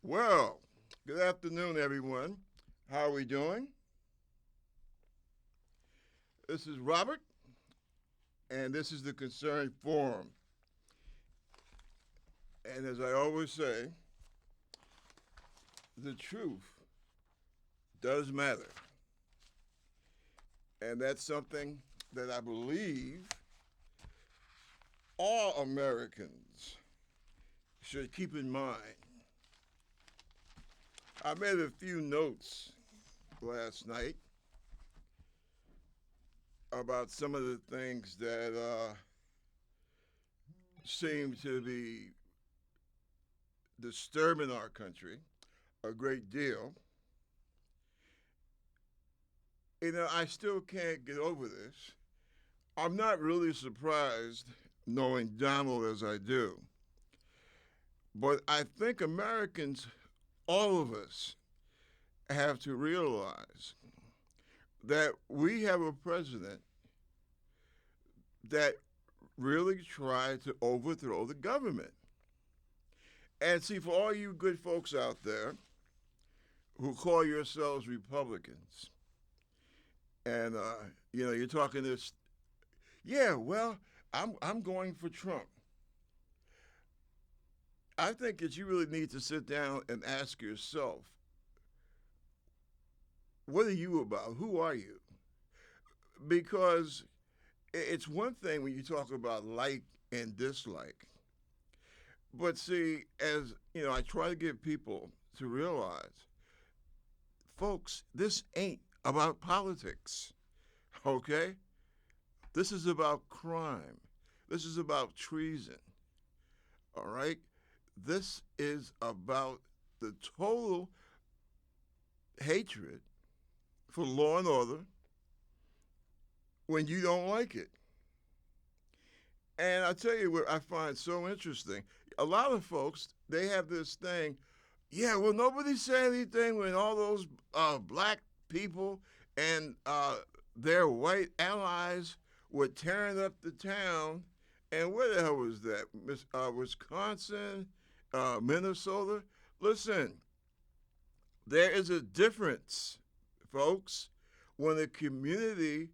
Well, good afternoon, everyone. How are we doing? This is Robert, and this is the Concerned Forum. And as I always say, the truth does matter. And that's something that I believe all Americans should keep in mind. I made a few notes last night about some of the things that seem to be disturbing our country a great deal. I still can't get over this. I'm not really surprised knowing Donald as I do, but I think Americans, all of us, have to realize that we have a president that really tried to overthrow the government. And see, for all you good folks out there who call yourselves Republicans, and you're talking this, yeah, well, I'm going for Trump. I think that you really need to sit down and ask yourself, what are you about? Who are you? Because it's one thing when you talk about like and dislike. But see, as I try to get people to realize, folks, this ain't about politics, okay? This is about crime. This is about treason, all right? This is about the total hatred for law and order when you don't like it. And I tell you what I find so interesting. A lot of folks, they have this thing, yeah, well, nobody said anything when all those black people and their white allies were tearing up the town. And where the hell was that? Wisconsin, Minnesota? Listen, there is a difference, folks, when a community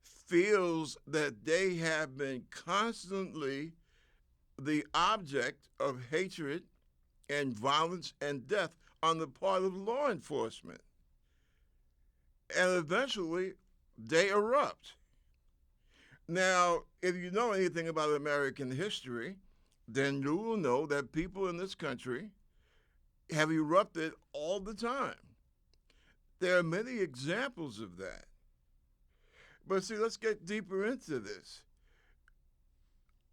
feels that they have been constantly the object of hatred and violence and death on the part of law enforcement. And eventually, they erupt. Now, if you know anything about American history, then you will know that people in this country have erupted all the time. There are many examples of that. But see, let's get deeper into this.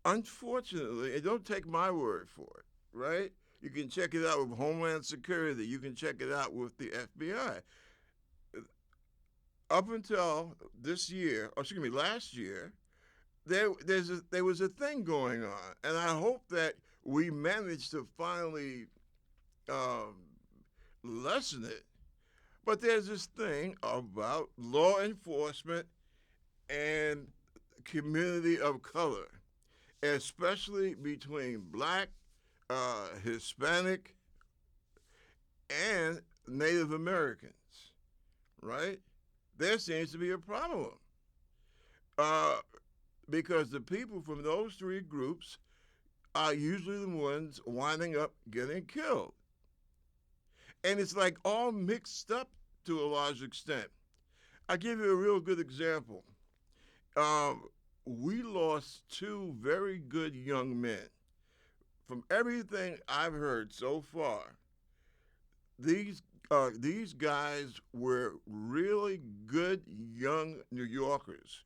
Unfortunately, and don't take my word for it, right? You can check it out with Homeland Security. You can check it out with the FBI. Up until this year, or excuse me, last year, there was a thing going on, and I hope that we managed to finally um, lessen it. But there's this thing about law enforcement and community of color, especially between black, Hispanic, and Native Americans, right? There seems to be a problem uh, because the people from those three groups are usually the ones winding up getting killed. And it's like all mixed up to a large extent. I'll give you a real good example. Um, we lost two very good young men. From everything I've heard so far, these guys were really good young New Yorkers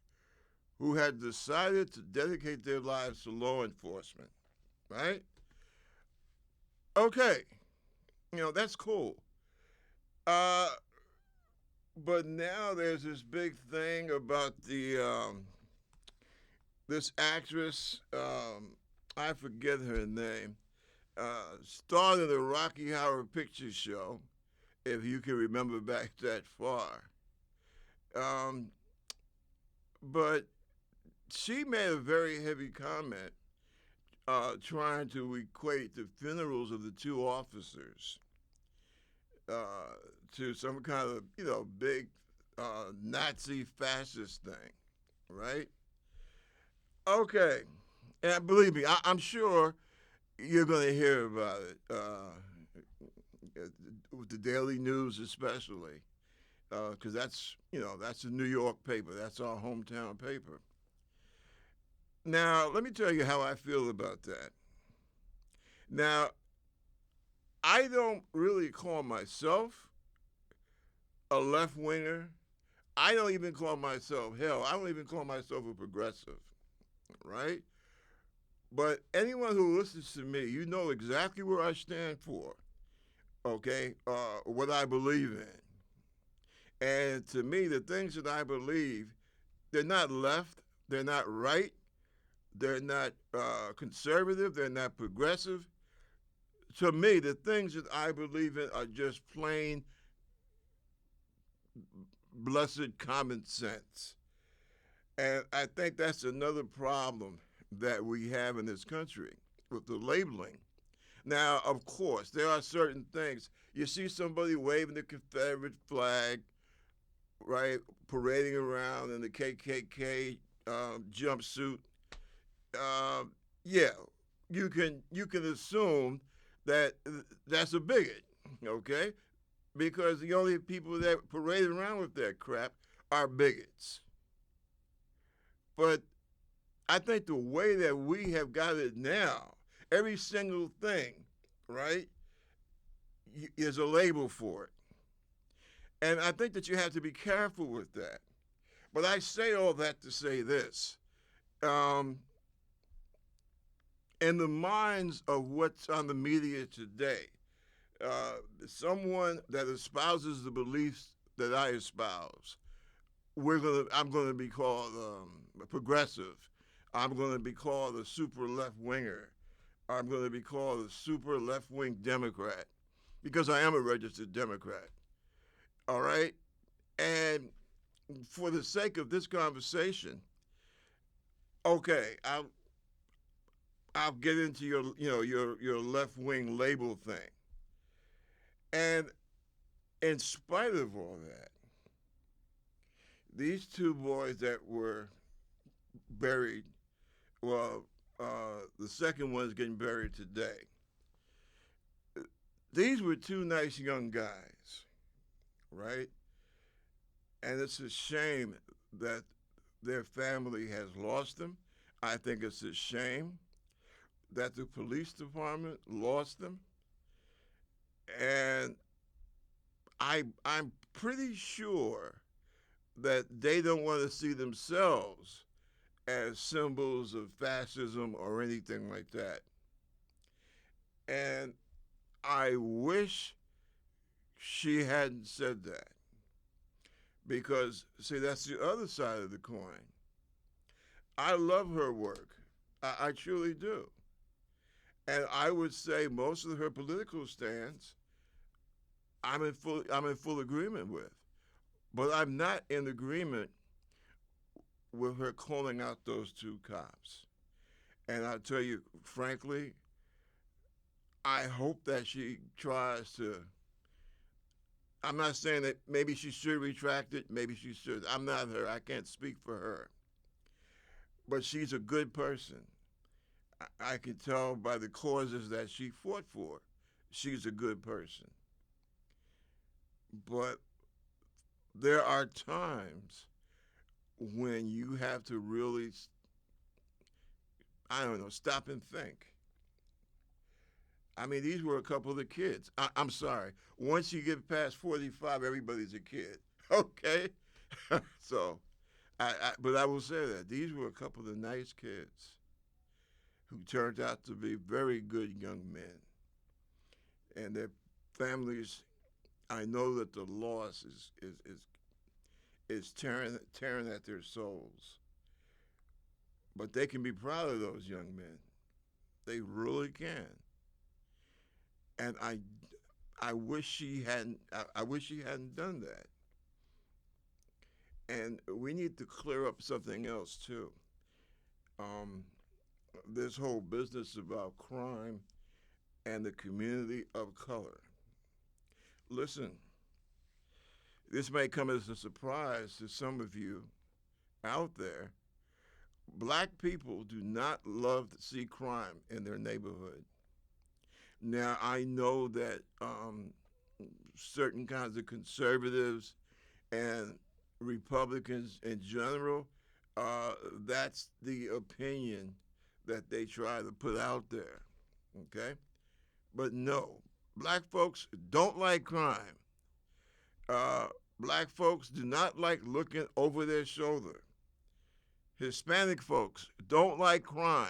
who had decided to dedicate their lives to law enforcement. Right? Okay, that's cool. Uh, but now there's this big thing about the this actress. I forget her name. Starred in the Rocky Horror Picture Show, if you can remember back that far. Um, but she made a very heavy comment trying to equate the funerals of the two officers. to some kind of big Nazi fascist thing, right? Okay, and believe me, I'm sure you're going to hear about it with the Daily News, especially because that's a New York paper. That's our hometown paper. Now, let me tell you how I feel about that. Now, I don't really call myself a left winger. I don't even call myself, hell, I don't even call myself a progressive, right? But anyone who listens to me, you know exactly where I stand for, okay? What I believe in. And to me, the things that I believe, they're not left, they're not right, they're not conservative, they're not progressive. To me, the things that I believe in are just plain, blessed common sense. And I think that's another problem that we have in this country with the labeling. Now, of course, there are certain things. You see somebody waving the Confederate flag, right, parading around in the KKK jumpsuit. Um, yeah, you can assume that that's a bigot, okay? Because the only people that parade around with that crap are bigots. But I think the way that we have got it now, every single thing, right, is a label for it. And I think that you have to be careful with that. But I say all that to say this. Um, in the minds of what's on the media today, someone that espouses the beliefs that I espouse, I'm gonna be called a progressive. I'm gonna be called a super left winger. I'm gonna be called a super left wing Democrat because I am a registered Democrat. All right, and for the sake of this conversation, okay, I'll get into your left wing label thing, and in spite of all that, these two boys that were buried, well, the second one's getting buried today. These were two nice young guys, right? And it's a shame that their family has lost them. I think it's a shame that the police department lost them. And I'm pretty sure that they don't want to see themselves as symbols of fascism or anything like that. And I wish she hadn't said that because, see, that's the other side of the coin. I love her work. I truly do. And I would say most of her political stands I'm in full agreement with. But I'm not in agreement with her calling out those two cops. And I'll tell you, frankly, I hope that she tries to. I'm not saying that maybe she should retract it, maybe she should. I'm not her, I can't speak for her. But she's a good person. I can tell by the causes that she fought for. She's a good person. But there are times when you have to really, I don't know, stop and think. I mean, these were a couple of the kids. I'm sorry. Once you get past 45, everybody's a kid. Okay? So, but I will say that these were a couple of nice kids who turned out to be very good young men. And their families, I know that the loss is tearing at their souls. But they can be proud of those young men. They really can. And I wish she hadn't. I wish she hadn't done that. And we need to clear up something else too. Um, this whole business about crime and the community of color. listen, this may come as a surprise to some of you out there. Black people do not love to see crime in their neighborhood. Now, I know that certain kinds of conservatives and Republicans in general, that's the opinion that they try to put out there. Okay? But no, black folks don't like crime. Uh, Black folks do not like looking over their shoulder. Hispanic folks don't like crime.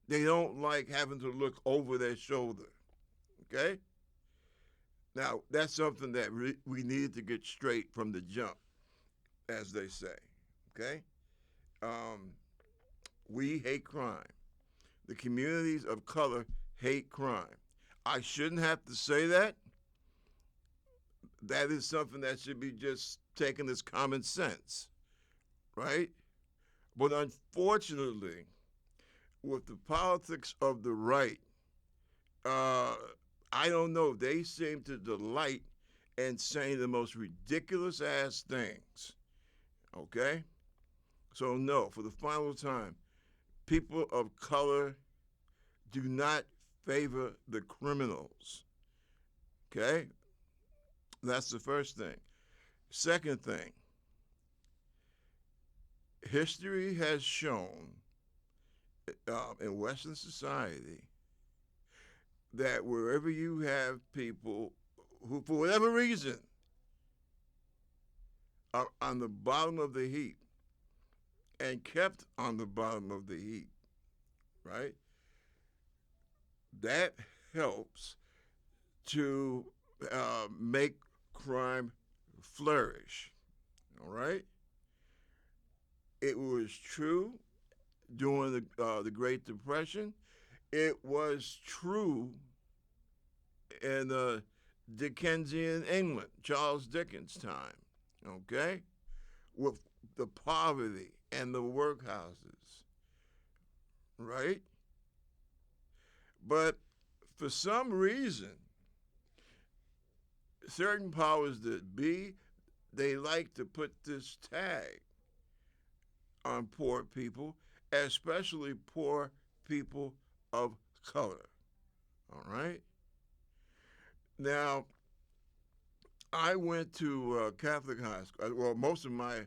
They don't like having to look over their shoulder. Okay? Now, that's something that we needed to get straight from the jump, as they say. Okay? Um, we hate crime. The communities of color hate crime. I shouldn't have to say that. That is something that should be just taken as common sense, right? But unfortunately, with the politics of the right, uh, I don't know. They seem to delight in saying the most ridiculous ass things. Okay? So, no, for the final time, people of color do not favor the criminals. Okay? That's the first thing. Second thing, history has shown in Western society that wherever you have people who, for whatever reason, are on the bottom of the heap and kept on the bottom of the heap, right? That helps to make crime flourish, all right? It was true during the Great Depression. It was true in Dickensian England, Charles Dickens' time, okay? With the poverty and the workhouses, right? But for some reason, certain powers that be, they like to put this tag on poor people, especially poor people of color. All right? Now, I went to Catholic high school. Well, most of my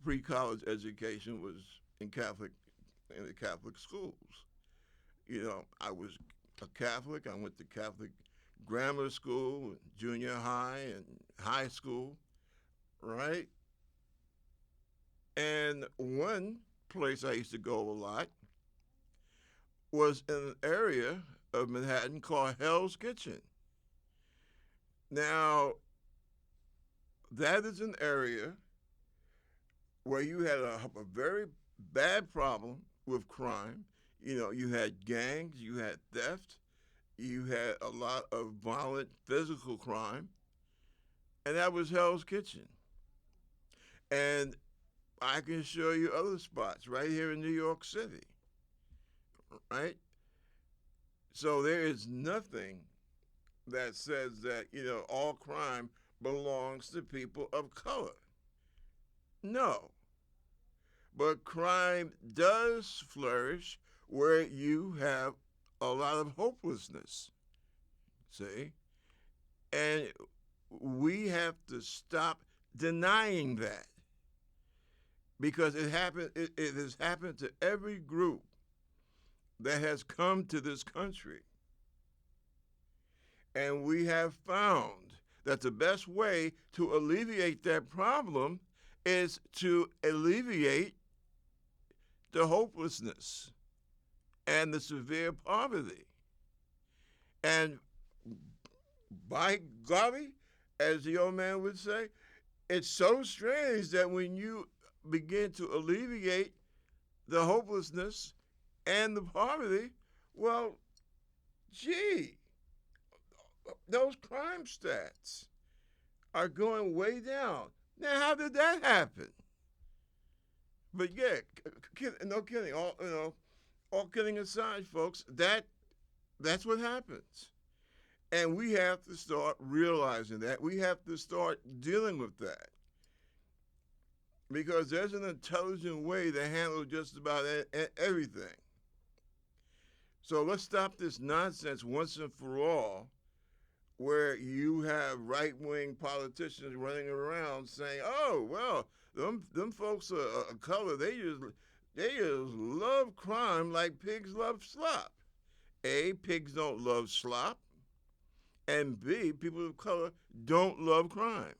pre-college education was in the Catholic schools. You know, I was a Catholic. I went to Catholic grammar school, junior high, and high school, right? And one place I used to go a lot was in an area of Manhattan called Hell's Kitchen. Now, that is an area where you had a very bad problem with crime. You know, you had gangs, you had theft, you had a lot of violent physical crime, and that was Hell's Kitchen. And I can show you other spots right here in New York City, right? So there is nothing that says that, you know, all crime belongs to people of color. No. But crime does flourish where you have a lot of hopelessness, see? And we have to stop denying that because it has happened to every group that has come to this country. And we have found that the best way to alleviate that problem is to alleviate the hopelessness and the severe poverty. And by golly, as the old man would say, it's so strange that when you begin to alleviate the hopelessness and the poverty, well, gee, those crime stats are going way down. Now, how did that happen? But yeah, no kidding. All kidding aside, folks, that's what happens. And we have to start realizing that. We have to start dealing with that because there's an intelligent way to handle just about everything. So let's stop this nonsense once and for all where you have right wing politicians running around saying, "Oh, well, them folks are color. They just love crime like pigs love slop." A, pigs don't love slop, and B, people of color don't love crime.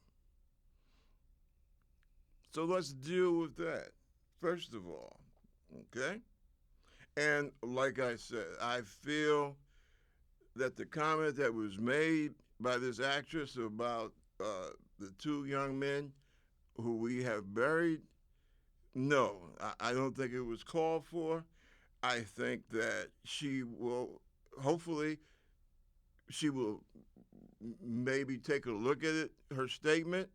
So let's deal with that first of all, okay? And like I said, I feel that the comment that was made by this actress about the two young men who we have buried, no, I don't think it was called for. I think that she will, hopefully, she will maybe take a look at it, her statement,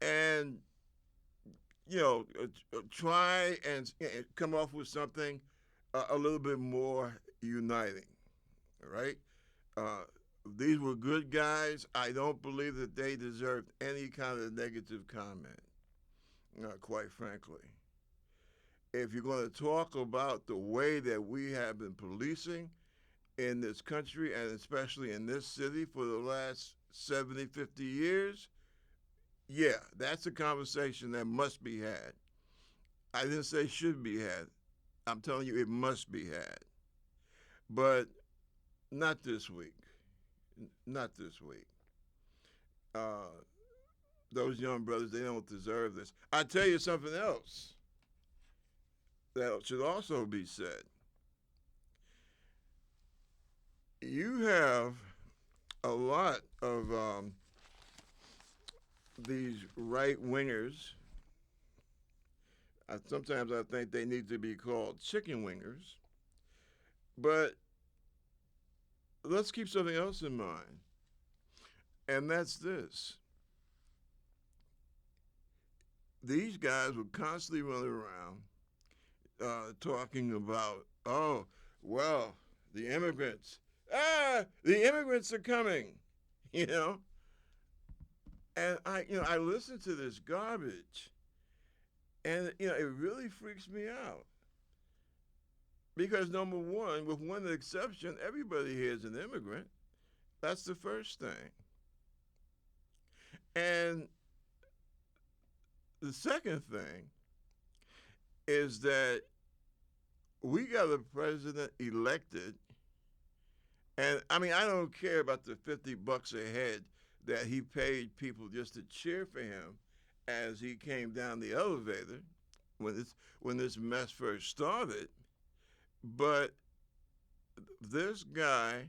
and try and come off with something a little bit more uniting. Right? Uh, these were good guys. I don't believe that they deserved any kind of negative comment, quite frankly. If you're going to talk about the way that we have been policing in this country and especially in this city for the last 70, 50 years, yeah, that's a conversation that must be had. I didn't say should be had. I'm telling you, it must be had. But not this week. Not this week. Uh, those young brothers, they don't deserve this. I tell you something else that should also be said. You have a lot of these right wingers. Sometimes I think they need to be called chicken wingers. But let's keep something else in mind, and that's this. These guys would constantly run around talking about, oh, well, the immigrants. The immigrants are coming, you know? And I listen to this garbage, and, it really freaks me out. Because number one, with one exception, everybody here is an immigrant. That's the first thing. And the second thing is that we got a president elected, and I mean, I don't care about the $50 a head that he paid people just to cheer for him as he came down the elevator when this mess first started. But this guy,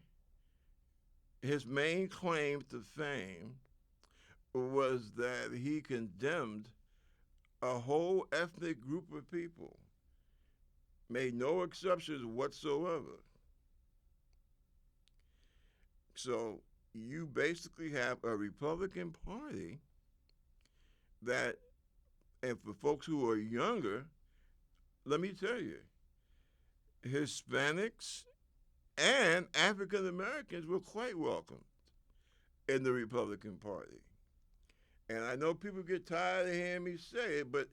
his main claim to fame was that he condemned a whole ethnic group of people, made no exceptions whatsoever. So you basically have a Republican Party that, and for folks who are younger, let me tell you, Hispanics and African Americans were quite welcome in the Republican Party. And I know people get tired of hearing me say it, but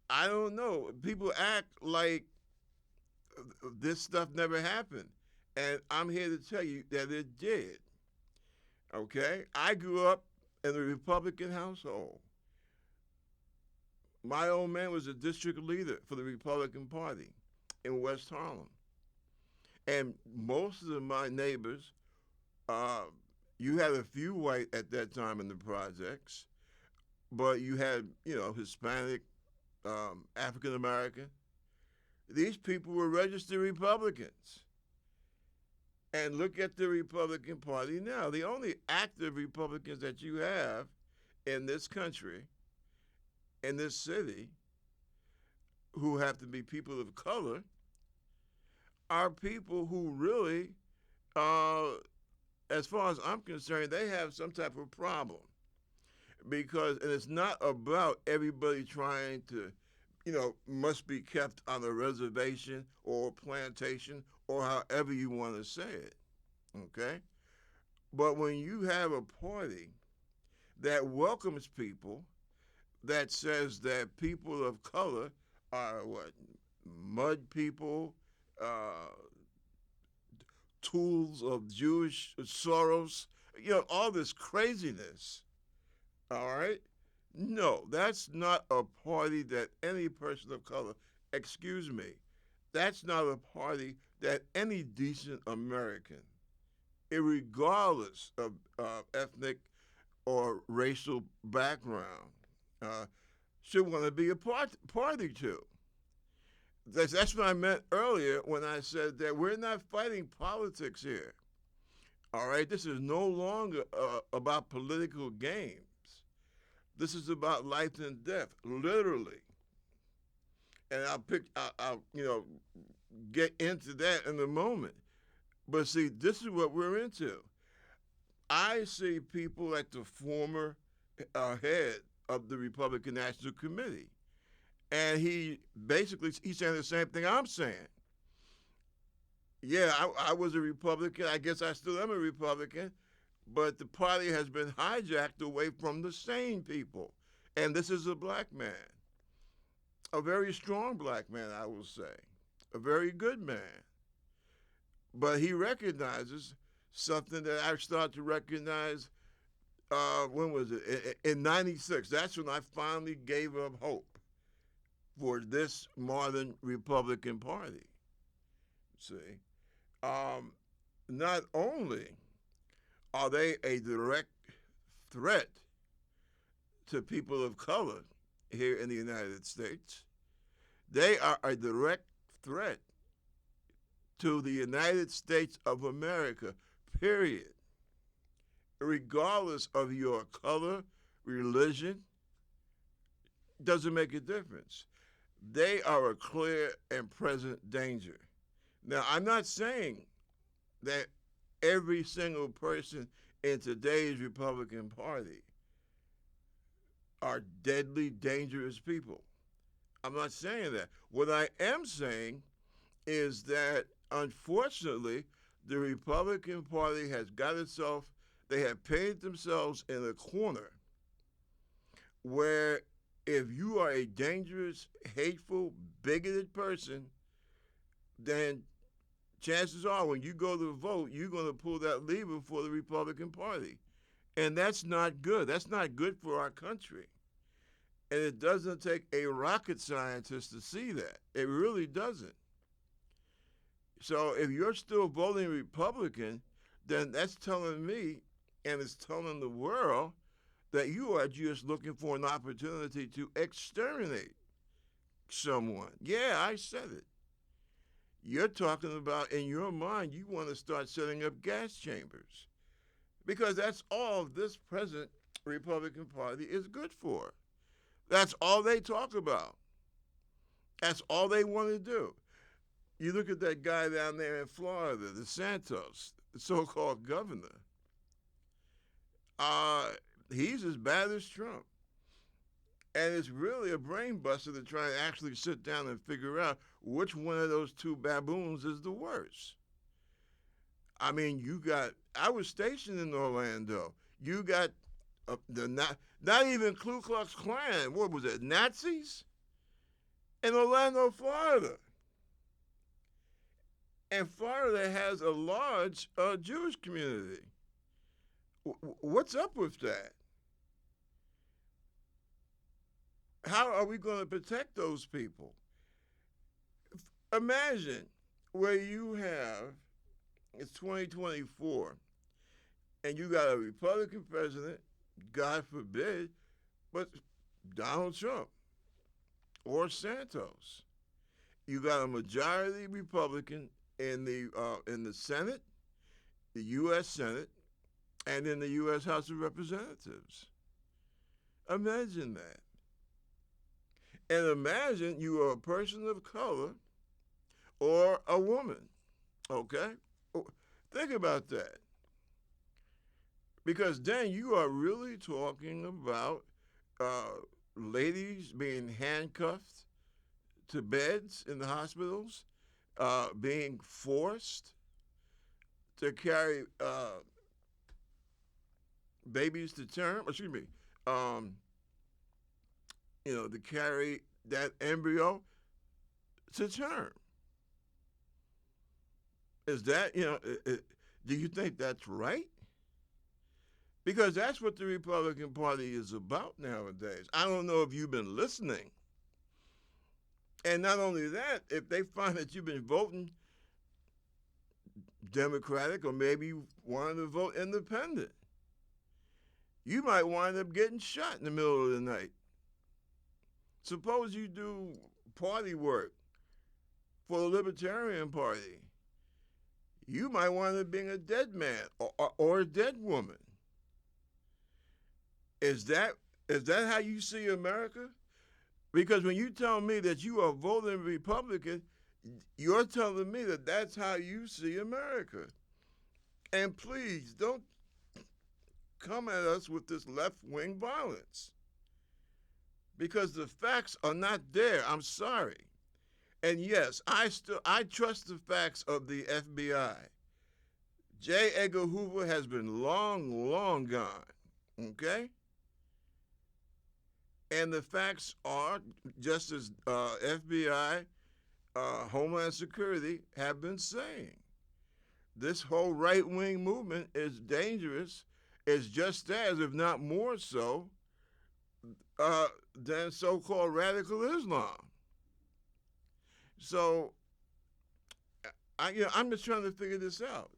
I don't know. People act like this stuff never happened. And I'm here to tell you that it did. Okay? I grew up in a Republican household. My old man was a district leader for the Republican Party in West Harlem. And most of my neighbors, you had a few white at that time in the projects, but you had, Hispanic, African American. These people were registered Republicans. And look at the Republican Party now. The only active Republicans that you have in this country, in this city, who have to be people of color, are people who really, as far as I'm concerned, they have some type of problem. And it's not about everybody trying to, must be kept on a reservation or plantation or however you want to say it. Okay? But when you have a party that welcomes people, that says that people of color are what? Mud people, uh, tools of Jewish Soros, all this craziness. All right? No, that's not a party that any person of color, excuse me, that's not a party that any decent American, regardless of ethnic or racial background, uh, should want to be a party to. That's what I meant earlier when I said that we're not fighting politics here. All right, this is no longer about political games. This is about life and death, literally. And I'll get into that in a moment. But see, this is what we're into. I see people like the former head of the Republican National Committee, and he's saying the same thing I'm saying. Yeah, I was a Republican. I guess I still am a Republican, but the party has been hijacked away from the sane people. And this is a black man, a very strong black man, I will say, a very good man. But he recognizes something that I started to recognize. When was it? In '96. That's when I finally gave up hope for this modern Republican Party. See, um, not only are they a direct threat to people of color here in the United States, they are a direct threat to the United States of America, period. Regardless of your color, religion, doesn't make a difference. They are a clear and present danger. Now, I'm not saying that every single person in today's Republican Party are deadly dangerous people. I'm not saying that. What I am saying is that, unfortunately, the Republican Party has got itself, they have painted themselves in a corner where if you are a dangerous, hateful, bigoted person, then chances are when you go to vote, you're going to pull that lever for the Republican Party. And that's not good. That's not good for our country. And it doesn't take a rocket scientist to see that. It really doesn't. So if you're still voting Republican, then that's telling me, and it's telling the world, that you are just looking for an opportunity to exterminate someone. Yeah, I said it. You're talking about, in your mind, you want to start setting up gas chambers. Because that's all this present Republican Party is good for. That's all they talk about. That's all they want to do. You look at that guy down there in Florida, the Santos, the so-called governor. He's as bad as Trump. And it's really a brain buster to try and actually sit down and figure out which one of those two baboons is the worst. I mean, I was stationed in Orlando. You got not even Ku Klux Klan. What was it, Nazis? In Orlando, Florida. And Florida has a large Jewish community. What's up with that? How are we going to protect those people? Imagine where you have, it's 2024, and you got a Republican president, God forbid, but Donald Trump or Santos. You got a majority Republican in the Senate, the U.S. Senate, and in the U.S. House of Representatives. Imagine that. And imagine you are a person of color or a woman, okay? Think about that. Because then you are really talking about ladies being handcuffed to beds in the hospitals, being forced to carry babies to term, excuse me, um, to carry that embryo to term. Is that, do you think that's right? Because that's what the Republican Party is about nowadays. I don't know if you've been listening. And not only that, if they find that you've been voting Democratic or maybe you wanted to vote independent, you might wind up getting shot in the middle of the night. Suppose you do party work for the Libertarian Party. You might wind up being a dead man or a dead woman. Is that how you see America? Because when you tell me that you are voting Republican, you're telling me that that's how you see America. And please don't come at us with this left-wing violence. Because the facts are not there. I'm sorry. And yes, I trust the facts of the FBI. J. Edgar Hoover has been long, long gone. Okay? And the facts are, just as FBI, Homeland Security have been saying, this whole right-wing movement is dangerous, is just as, if not more so, than so-called radical Islam. So, I'm just trying to figure this out.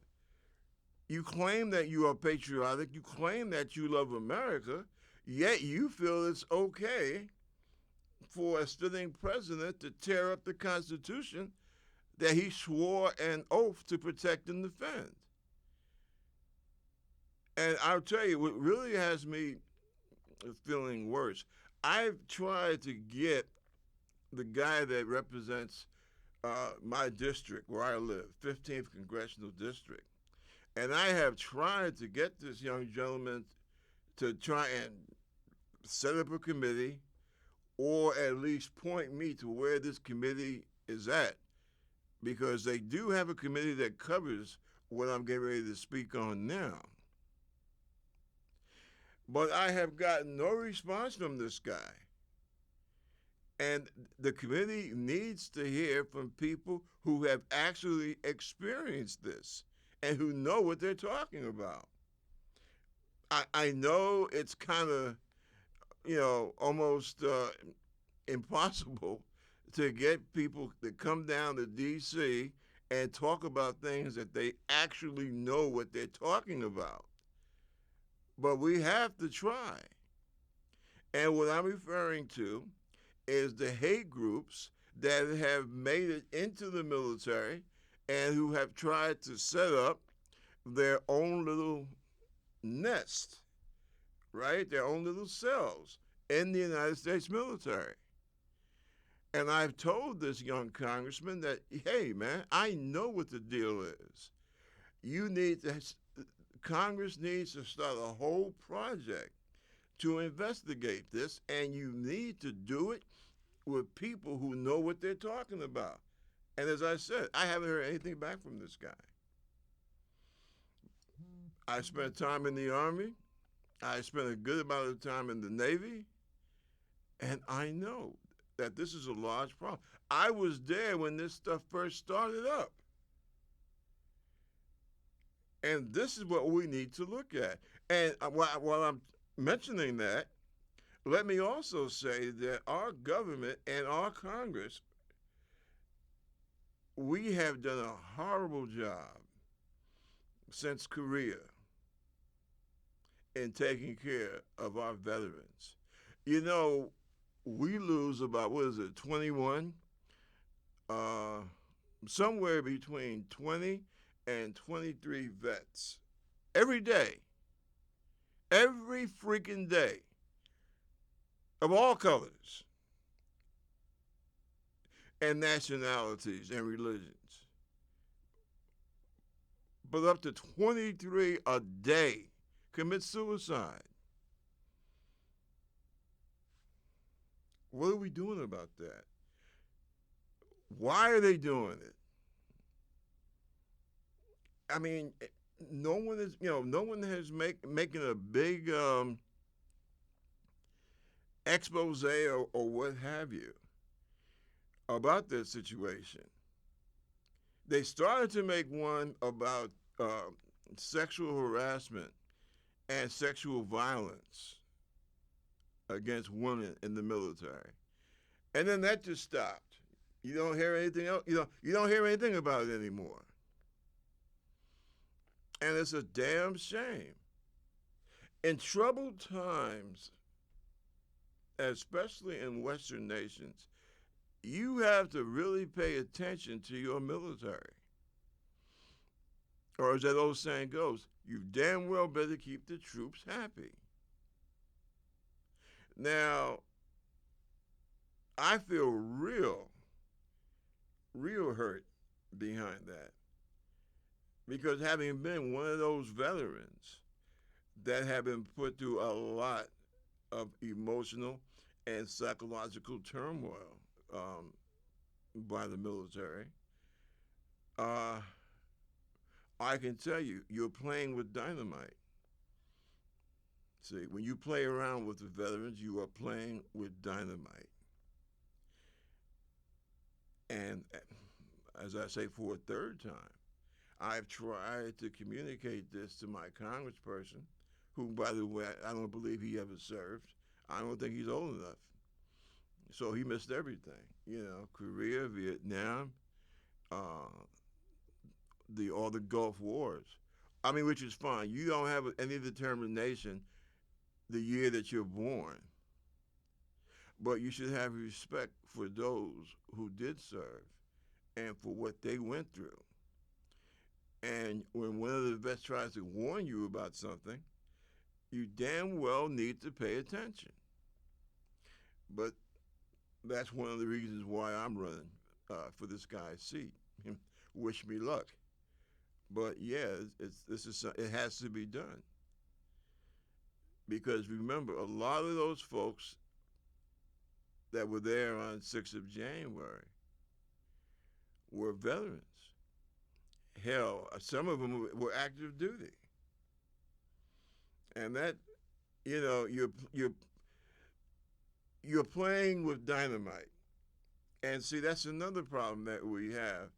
You claim that you are patriotic, you claim that you love America, yet you feel it's okay for a sitting president to tear up the Constitution that he swore an oath to protect and defend. And I'll tell you, what really has me feeling worse, I've tried to get the guy that represents my district where I live, 15th Congressional District, and I have tried to get this young gentleman to try and set up a committee or at least point me to where this committee is at, because they do have a committee that covers what I'm getting ready to speak on now. But I have gotten no response from this guy. And the committee needs to hear from people who have actually experienced this and who know what they're talking about. I know it's kind of, almost impossible to get people to come down to D.C. and talk about things that they actually know what they're talking about. But we have to try. And what I'm referring to is the hate groups that have made it into the military and who have tried to set up their own little nest, right? Their own little cells in the United States military. And I've told this young congressman that, hey, man, I know what the deal is. Congress needs to start a whole project to investigate this, and you need to do it with people who know what they're talking about. And as I said, I haven't heard anything back from this guy. I spent time in the Army. I spent a good amount of time in the Navy. And I know that this is a large problem. I was there when this stuff first started up. And this is what we need to look at. And while I'm mentioning that, let me also say that our government and our Congress, we have done a horrible job since Korea in taking care of our veterans. We lose about, 21? Somewhere between 20 and 23 vets every day, every freaking day, of all colors and nationalities and religions. But up to 23 a day commit suicide. What are we doing about that? Why are they doing it? I mean, no one is, no one has making a big expose or what have you about this situation. They started to make one about uh, sexual harassment and sexual violence against women in the military, and then that just stopped. You don't hear anything else. You don't hear anything about it anymore, and it's a damn shame. In troubled times, especially in Western nations, you have to really pay attention to your military. Or as that old saying goes, you damn well better keep the troops happy. Now, I feel real hurt behind that because having been one of those veterans that have been put through a lot of emotional and psychological turmoil um, by the military, uh, I can tell you, you're playing with dynamite. See, when you play around with the veterans, you are playing with dynamite. And as I say for a third time, I've tried to communicate this to my congressperson, who, by the way, I don't believe he ever served. I don't think he's old enough. So he missed everything. Korea, Vietnam, uh, the all the Gulf Wars. I mean, which is fine. You don't have any determination the year that you're born, but you should have respect for those who did serve and for what they went through. And when one of the vets tries to warn you about something, you damn well need to pay attention. But that's one of the reasons why I'm running for this guy's seat. Wish me luck. But yeah, it has to be done because remember, a lot of those folks that were there on 6th of January were veterans. Hell, some of them were active duty, and that you're playing with dynamite. And see, that's another problem that we have.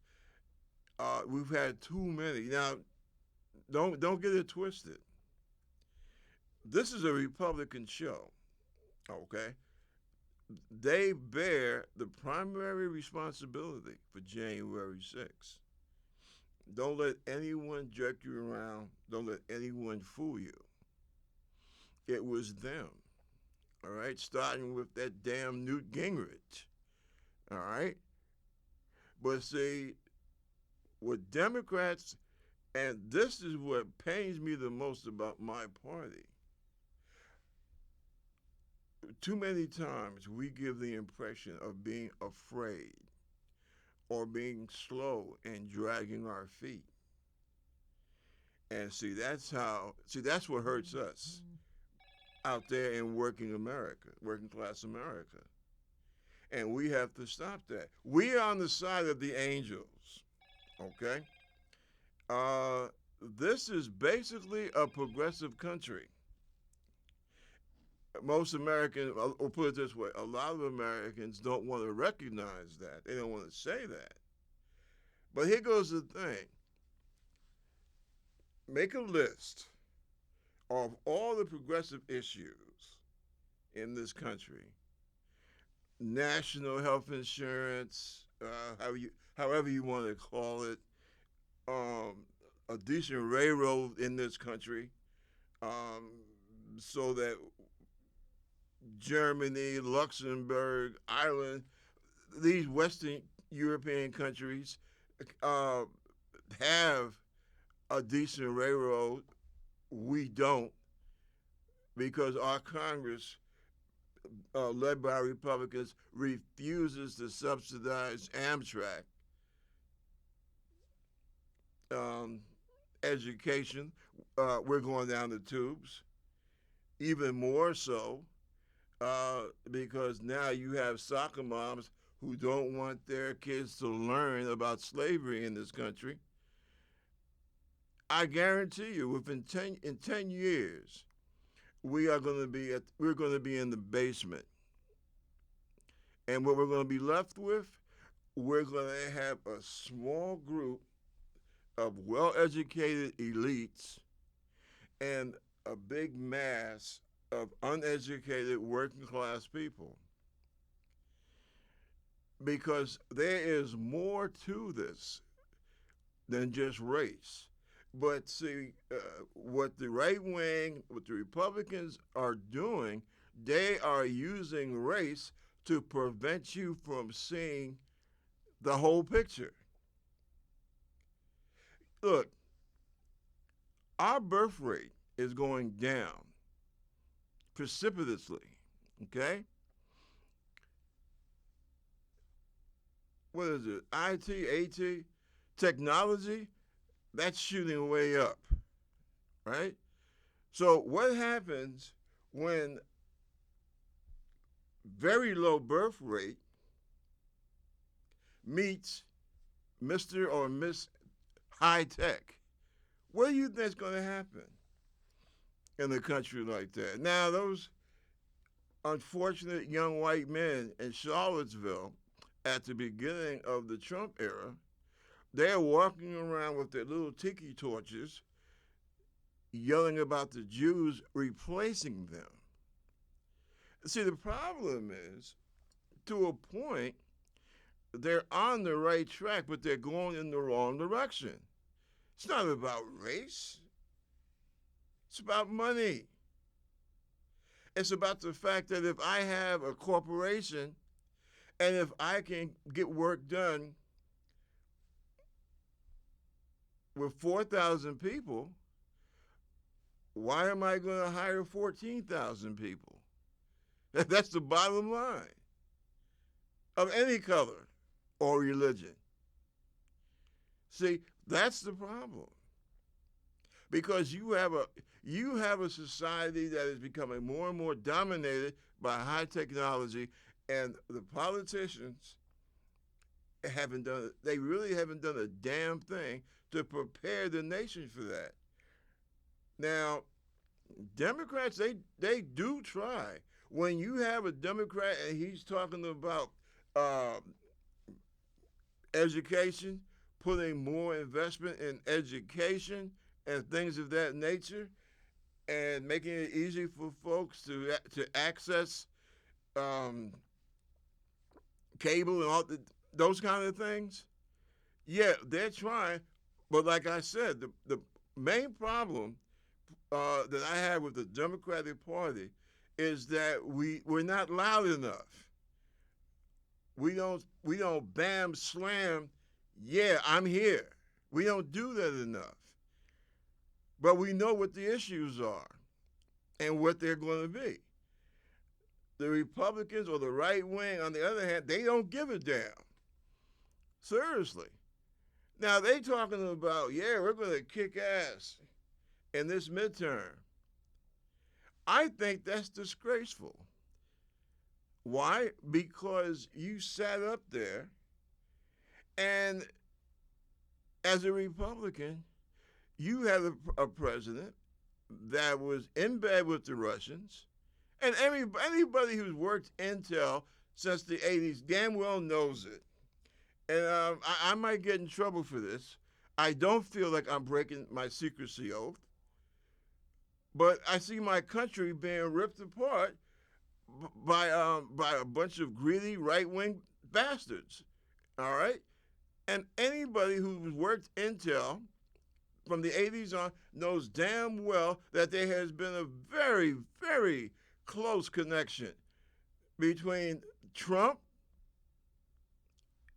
We've had too many. Now, don't get it twisted. This is a Republican show, okay? They bear the primary responsibility for January 6th. Don't let anyone jerk you around. Don't let anyone fool you. It was them, all right? Starting with that damn Newt Gingrich, all right? But see, with Democrats, and this is what pains me the most about my party, too many times we give the impression of being afraid or being slow and dragging our feet. And that's what hurts us out there in working America, working class America. And we have to stop that. We are on the side of the angels, okay? Uh, this is basically a progressive country. Most Americans, or put it this way, a lot of Americans don't want to recognize that. They don't want to say that. But here goes the thing. Make a list of all the progressive issues in this country. National health insurance, however you want to call it, a decent railroad in this country, um, so that Germany, Luxembourg, Ireland, these Western European countries uh, have a decent railroad. We don't because our Congress, led by Republicans, refuses to subsidize Amtrak. Um, Education, we're going down the tubes. Even more so, because now you have soccer moms who don't want their kids to learn about slavery in this country. I guarantee you, within in 10 years, we're going to be in the basement, and what we're going to be left with, we're going to have a small group of well-educated elites and a big mass of uneducated working class people, because there is more to this than just race. But see, what the right wing, what the Republicans are doing, they are using race to prevent you from seeing the whole picture. Look, our birth rate is going down precipitously. Okay? What is it? IT, AT, technology, that's shooting way up, right? So, what happens when very low birth rate meets Mr. or Miss High Tech? What do you think is going to happen in a country like that? Now, those unfortunate young white men in Charlottesville at the beginning of the Trump era, they're walking around with their little tiki torches yelling about the Jews replacing them. See, the problem is, to a point, they're on the right track, but they're going in the wrong direction. It's not about race. It's about money. It's about the fact that if I have a corporation and if I can get work done with 4,000 people, why am I going to hire 14,000 people? That's the bottom line of any color or religion. See, that's the problem. Because you have a society that is becoming more and more dominated by high technology, and the politicians they really haven't done a damn thing to prepare the nation for that. Now, Democrats, they do try. When you have a Democrat and he's talking about education, putting more investment in education and things of that nature, and making it easy for folks to access cable and those kind of things. Yeah, they're trying, but like I said, the main problem that I have with the Democratic Party is that we're not loud enough. We don't bam slam. Yeah, I'm here. We don't do that enough. But we know what the issues are and what they're going to be. The Republicans or the right wing, on the other hand, they don't give a damn. Seriously. Now, they talking about, yeah, we're going to kick ass in this midterm. I think that's disgraceful. Why? Because you sat up there, and as a Republican, you had a president that was in bed with the Russians, and anybody who's worked intel since the 80s damn well knows it. And I might get in trouble for this. I don't feel like I'm breaking my secrecy oath, but I see my country being ripped apart by a bunch of greedy right-wing bastards. All right, and anybody who's worked intel from the 80s on knows damn well that there has been a very, very close connection between Trump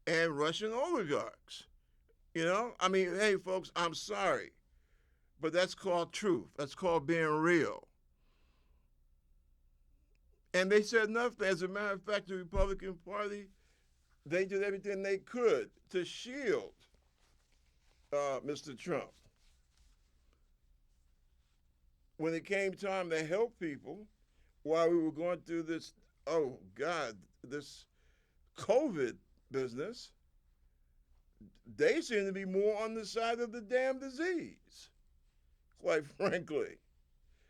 and Russian oligarchs. You know, I mean, hey, folks, I'm sorry, but that's called truth. That's called being real. And they said nothing. As a matter of fact, the Republican Party, they did everything they could to shield Mr. Trump. When it came time to help people while we were going through this, oh God, this COVID business, they seem to be more on the side of the damn disease. quite frankly.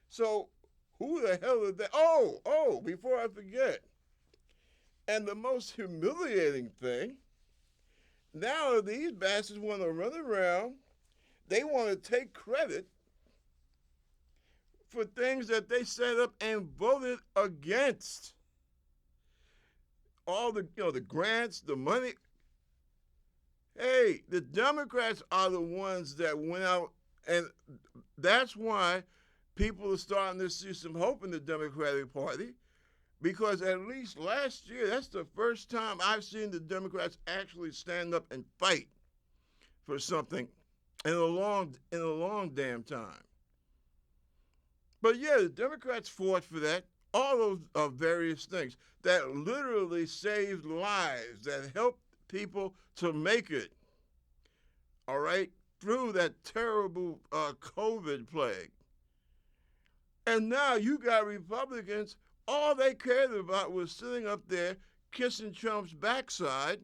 So who the hell is that? Before I forget. And the most humiliating thing, now these bastards want to run around. They want to take credit for things that they set up and voted against. All the grants, the money. Hey, the Democrats are the ones that went out, and that's why people are starting to see some hope in the Democratic Party, because at least last year, that's the first time I've seen the Democrats actually stand up and fight for something in a long damn time. But yeah, the Democrats fought for that. All those various things that literally saved lives, that helped people to make it, all right, through that terrible COVID plague. And now you got Republicans, all they cared about was sitting up there kissing Trump's backside.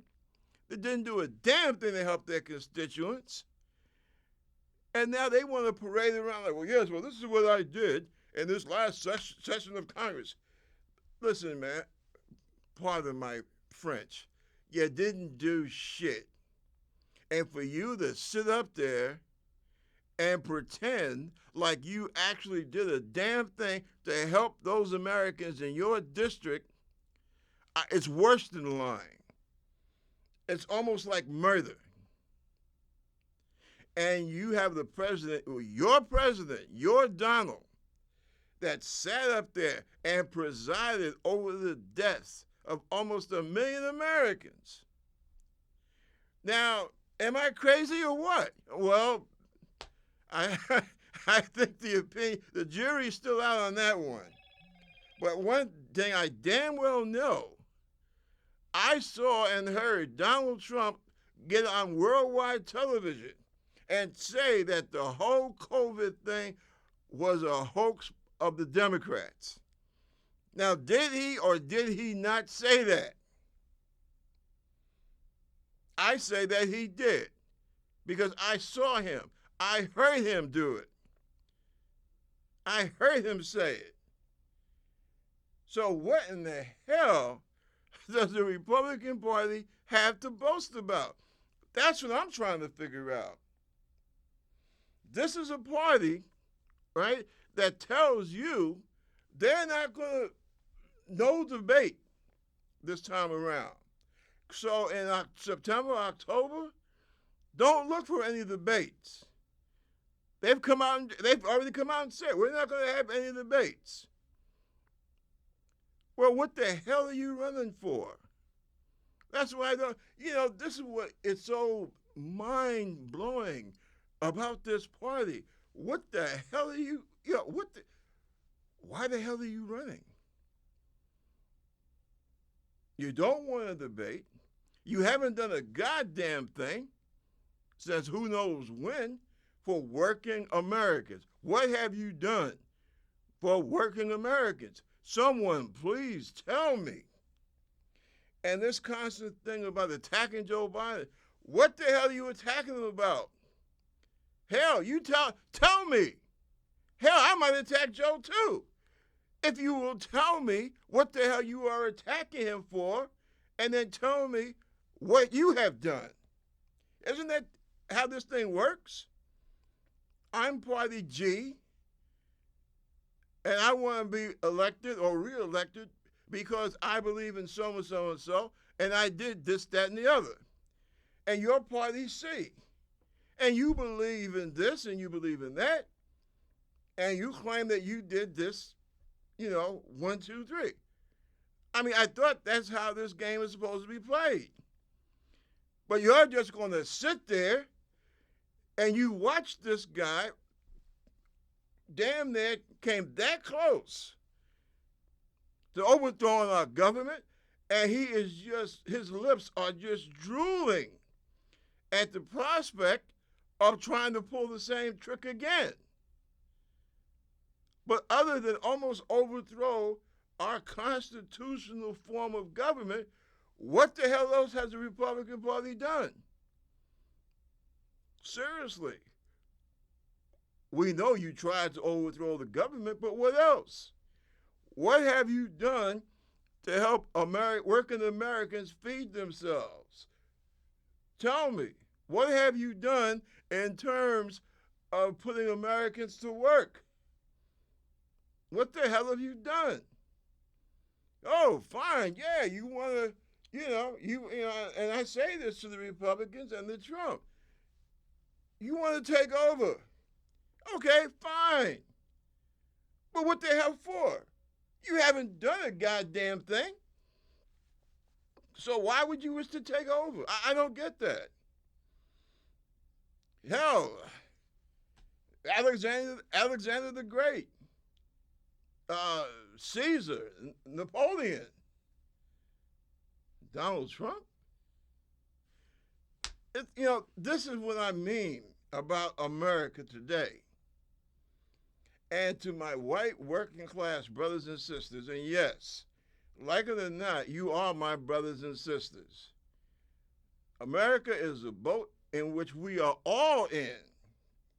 They didn't do a damn thing to help their constituents. And now they want to parade around like, well, this is what I did in this last session of Congress. Listen, man, pardon my French, you didn't do shit. And for you to sit up there and pretend like you actually did a damn thing to help those Americans in your district, it's worse than lying. It's almost like murder. And you have the president, your Donald, that sat up there and presided over the deaths of almost 1 million Americans. Now, am I crazy or what? Well, I think the jury's still out on that one. But one thing I damn well know, I saw and heard Donald Trump get on worldwide television and say that the whole COVID thing was a hoax of the Democrats. Now, did he or did he not say that? I say that he did, because I saw him. I heard him do it. I heard him say it. So what in the hell does the Republican Party have to boast about? That's what I'm trying to figure out. This is a party, right, that tells you they're not going to, no debate this time around. So in September, October, don't look for any debates. They've already come out and said, we're not going to have any debates. Well, what the hell are you running for? That's why this is what it's so mind-blowing about this party. What the hell are you, why the hell are you running? You don't want to debate. You haven't done a goddamn thing since who knows when for working Americans. What have you done for working Americans? Someone please tell me. And this constant thing about attacking Joe Biden, what the hell are you attacking him about? Hell, you tell me. Hell, I might attack Joe too. If you will tell me what the hell you are attacking him for, and then tell me what you have done. Isn't that how this thing works? I'm Party G, and I want to be elected or reelected because I believe in so and so and so, and I did this, that, and the other. And you're Party C, and you believe in this and you believe in that, and you claim that you did this, 1, 2, 3. I mean, I thought that's how this game is supposed to be played. But you're just going to sit there and you watch this guy damn near came that close to overthrowing our government, and his lips are just drooling at the prospect of trying to pull the same trick again. But other than almost overthrow our constitutional form of government, what the hell else has the Republican Party done? Seriously. We know you tried to overthrow the government, but what else? What have you done to help working Americans feed themselves? Tell me, what have you done in terms of putting Americans to work? What the hell have you done? Oh, fine, yeah, you want to, and I say this to the Republicans and the Trump. You want to take over? Okay, fine. But what the hell for? You haven't done a goddamn thing. So why would you wish to take over? I don't get that. Hell, Alexander the Great, uh, Caesar, Napoleon, Donald Trump. This is what I mean about America today. And to my white working class brothers and sisters, and yes, like it or not, you are my brothers and sisters. America is a boat in which we are all in,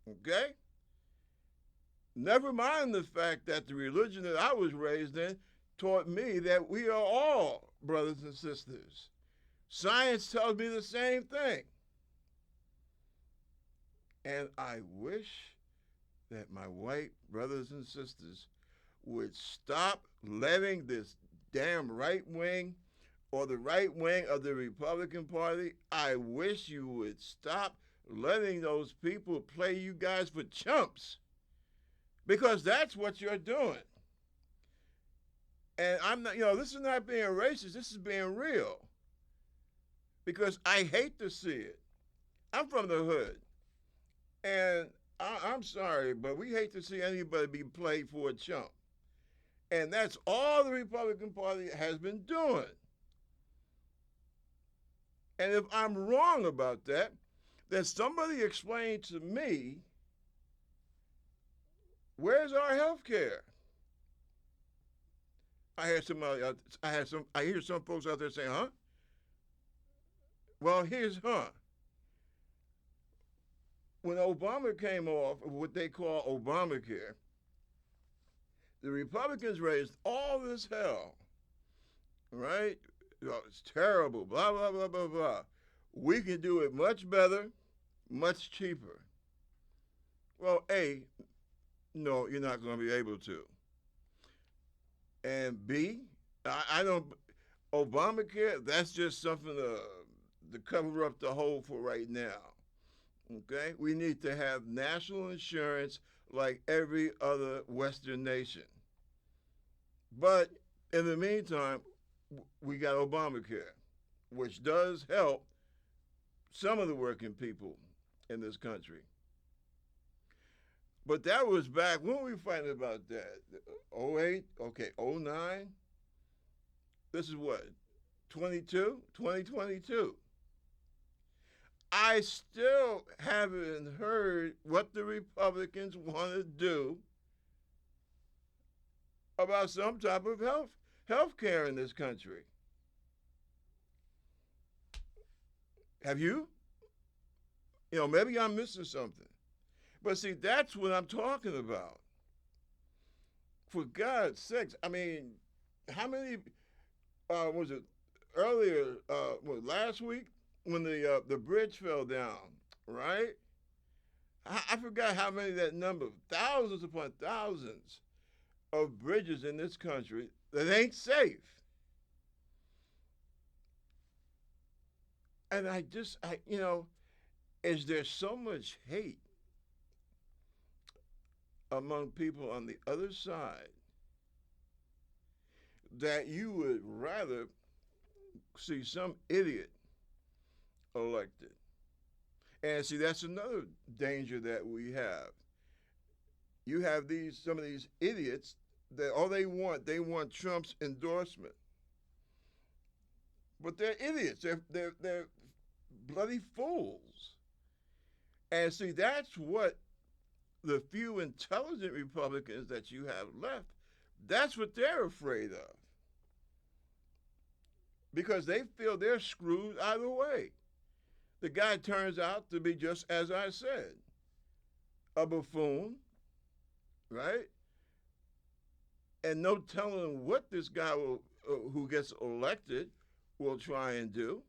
okay? Never mind the fact that the religion that I was raised in taught me that we are all brothers and sisters. Science tells me the same thing. And I wish that my white brothers and sisters would stop letting this damn right wing or the right wing of the Republican Party. I wish you would stop letting those people play you guys for chumps, because that's what you're doing. And I'm not, this is not being racist, this is being real, because I hate to see it. I'm from the hood, and I'm sorry, but we hate to see anybody be played for a chump. And that's all the Republican Party has been doing. And if I'm wrong about that, then somebody explain to me, where's our health care? I hear some folks out there saying, huh? Well, here's when Obama came off of what they call Obamacare, the Republicans raised all this hell, right? It's terrible, blah, blah, blah, blah, blah. We can do it much better, much cheaper. Well, A, no, you're not going to be able to. And B, I don't, Obamacare, that's just something to cover up the hole for right now. Okay? We need to have national insurance like every other Western nation. But in the meantime, we got Obamacare, which does help some of the working people in this country. But that was back, when were we fighting about that? 08? Okay, 09? This is what? 2022? I still haven't heard what the Republicans want to do about some type of health care in this country. Have you? Maybe I'm missing something. But see, that's what I'm talking about. For God's sakes, I mean, how many, was it earlier, last week, when the bridge fell down, right? I forgot how many, that number, thousands upon thousands of bridges in this country that ain't safe. And is there so much hate among people on the other side that you would rather see some idiot elected? And see, that's another danger that we have. You have some of these idiots that all they want Trump's endorsement. But they're idiots. They're bloody fools. And see, that's what the few intelligent Republicans that you have left, that's what they're afraid of. Because they feel they're screwed either way. The guy turns out to be just as I said, a buffoon, right? And no telling what this guy will, who gets elected will try and do,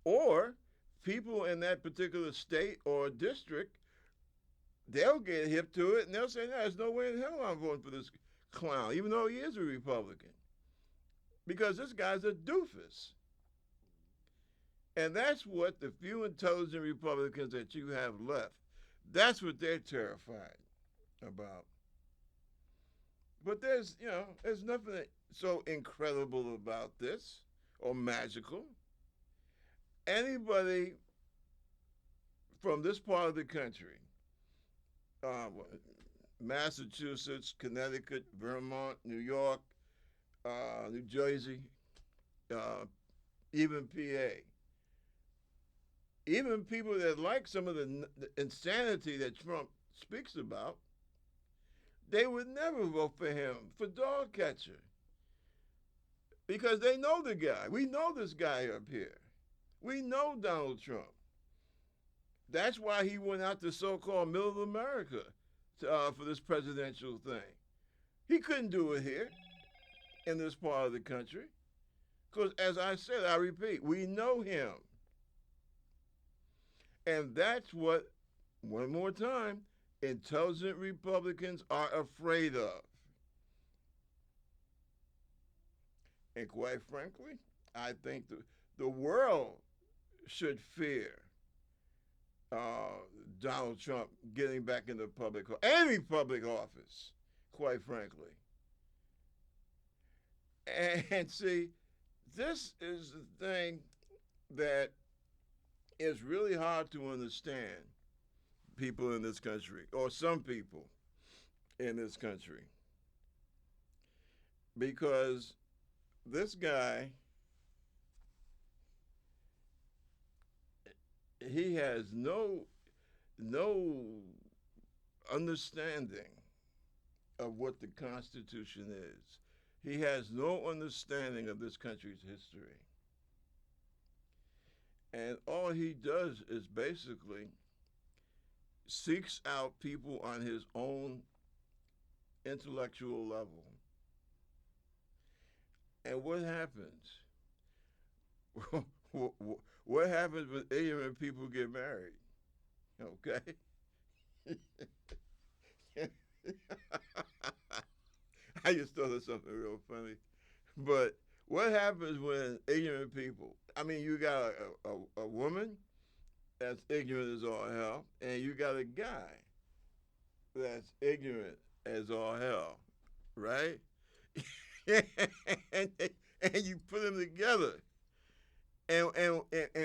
or people in that particular state or district, they'll get hip to it and they'll say, no, there's no way in hell I'm voting for this clown, even though he is a Republican, because this guy's a doofus. And that's what the few intelligent Republicans that you have left, that's what they're terrified about. But there's nothing so incredible about this or magical. Anybody from this part of the country, uh, Massachusetts, Connecticut, Vermont, New York, New Jersey, uh, even PA, even people that like some of the insanity that Trump speaks about, they would never vote for him for dog catcher because they know the guy. We know this guy up here. We know Donald Trump. That's why he went out to so-called middle America for this presidential thing. He couldn't do it here in this part of the country because, as I said, I repeat, we know him. And that's what, one more time, intelligent Republicans are afraid of. And quite frankly, I think the world should fear uh, Donald Trump getting back into any public office, quite frankly. And see, this is the thing that is really hard to understand people in this country, or some people in this country, because this guy, he has no understanding of what the Constitution is. He has no understanding of this country's history. And all he does is basically seeks out people on his own intellectual level. And what happens? What happens when ignorant people get married? Okay? I just thought of something real funny. But what happens when ignorant people, I mean, you got a woman that's ignorant as all hell, and you got a guy that's ignorant as all hell, right? and, and you put them together, and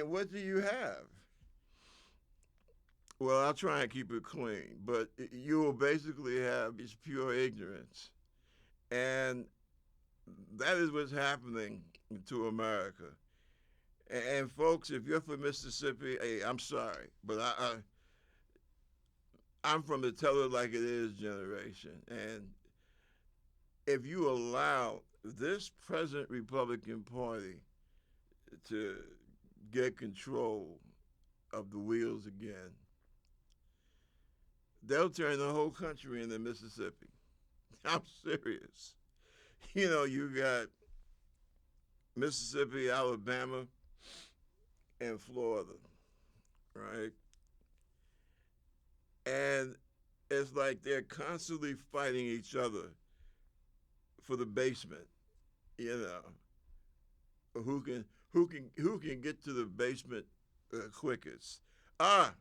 what do you have? Well, I'll try and keep it clean, but you will basically have just pure ignorance, and that is what's happening to America. And folks, if you're from Mississippi, hey, I'm sorry, but I'm from the tell it like it is generation, and if you allow this present Republican Party to get control of the wheels again, they'll turn the whole country into Mississippi. I'm serious. You got Mississippi, Alabama, and Florida, right? And it's like they're constantly fighting each other for the basement, you know, who can get to the basement quickest. Ah,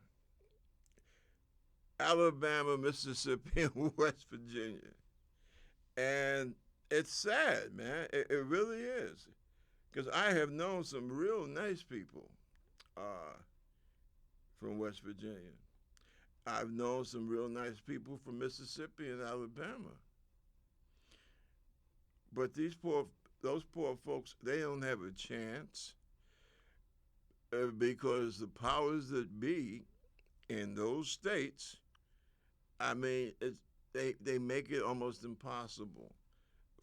Alabama, Mississippi, and West Virginia. And it's sad, man. It really is. Because I have known some real nice people uh, from West Virginia. I've known some real nice people from Mississippi and Alabama. But those poor folks, they don't have a chance because the powers that be in those states, I mean, they make it almost impossible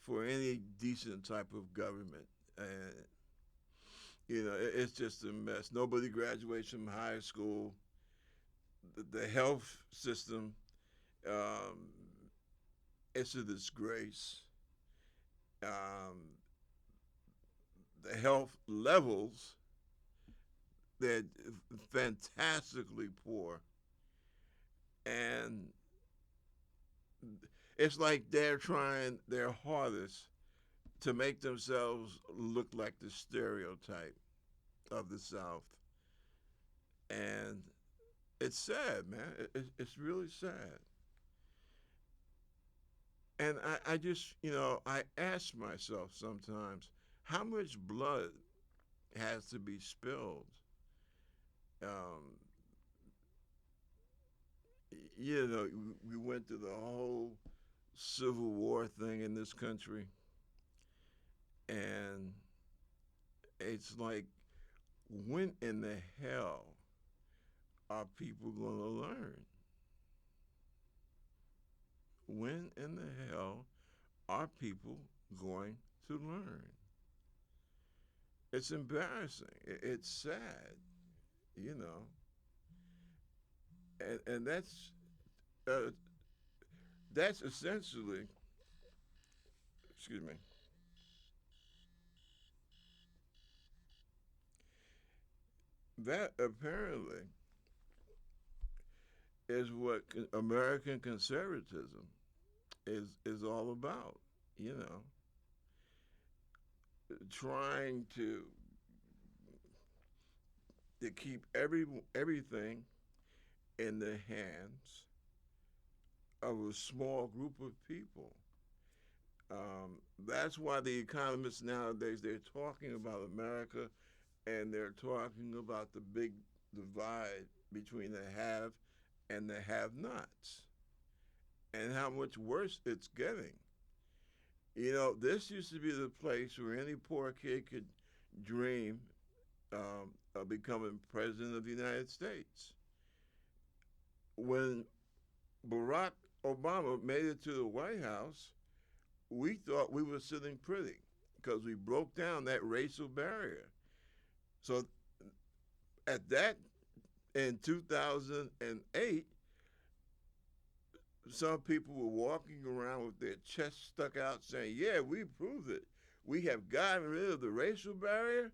for any decent type of government. And, it's just a mess. Nobody graduates from high school. the health system, um, it's a disgrace. Um, the health levels, they're fantastically poor. And it's like they're trying their hardest to make themselves look like the stereotype of the South. And it's sad, man. It's really sad. And I just, I ask myself sometimes how much blood has to be spilled. Um, we went through the whole Civil War thing in this country, and it's like, when in the hell are people going to learn? When in the hell are people going to learn? It's embarrassing. It's sad, you know, and uh, that's essentially, excuse me, that apparently is what American conservatism is all about. You know, trying to keep everything in the hands of a small group of people. That's why the economists nowadays, they're talking about America, and they're talking about the big divide between the have and the have-nots, and how much worse it's getting. This used to be the place where any poor kid could dream of becoming president of the United States. When Barack Obama made it to the White House, we thought we were sitting pretty because we broke down that racial barrier. So at that, in 2008, some people were walking around with their chests stuck out saying, yeah, we proved it. We have gotten rid of the racial barrier.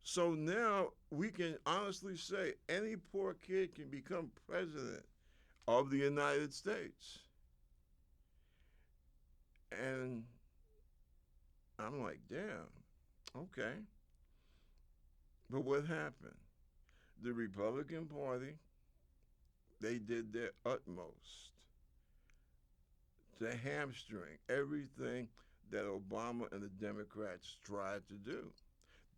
So now we can honestly say any poor kid can become president of the United States. And I'm like, damn, okay. But what happened? The Republican Party, they did their utmost to hamstring everything that Obama and the Democrats tried to do.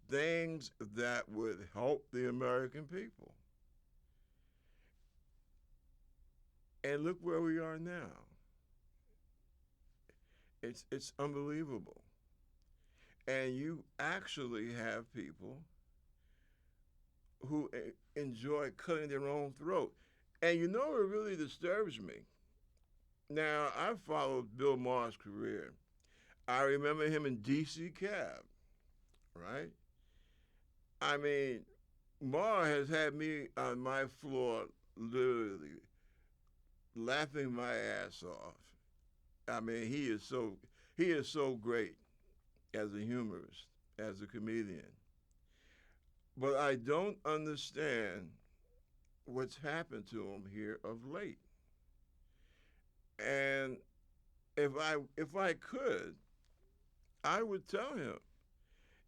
Things that would help the American people. And look where we are now. It's unbelievable. And you actually have people who enjoy cutting their own throat. And you know what really disturbs me? Now, I followed Bill Maher's career. I remember him in DC Cab, right? I mean, Maher has had me on my floor literally laughing my ass off. I mean, he is so great as a humorist, as a comedian. But I don't understand what's happened to him here of late. And if I could, I would tell him,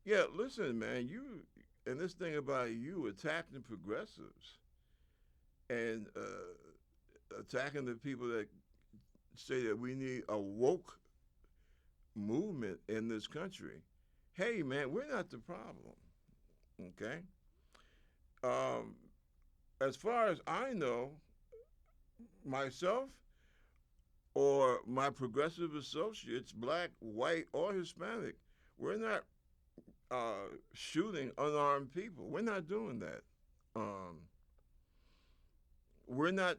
yeah, listen, man, you and this thing about you attacking progressives and attacking the people that say that we need a woke movement in this country. Hey, man, we're not the problem. Okay. Um, as far as I know, myself or my progressive associates, black, white, or Hispanic, we're not shooting unarmed people. We're not doing that. Um, we're not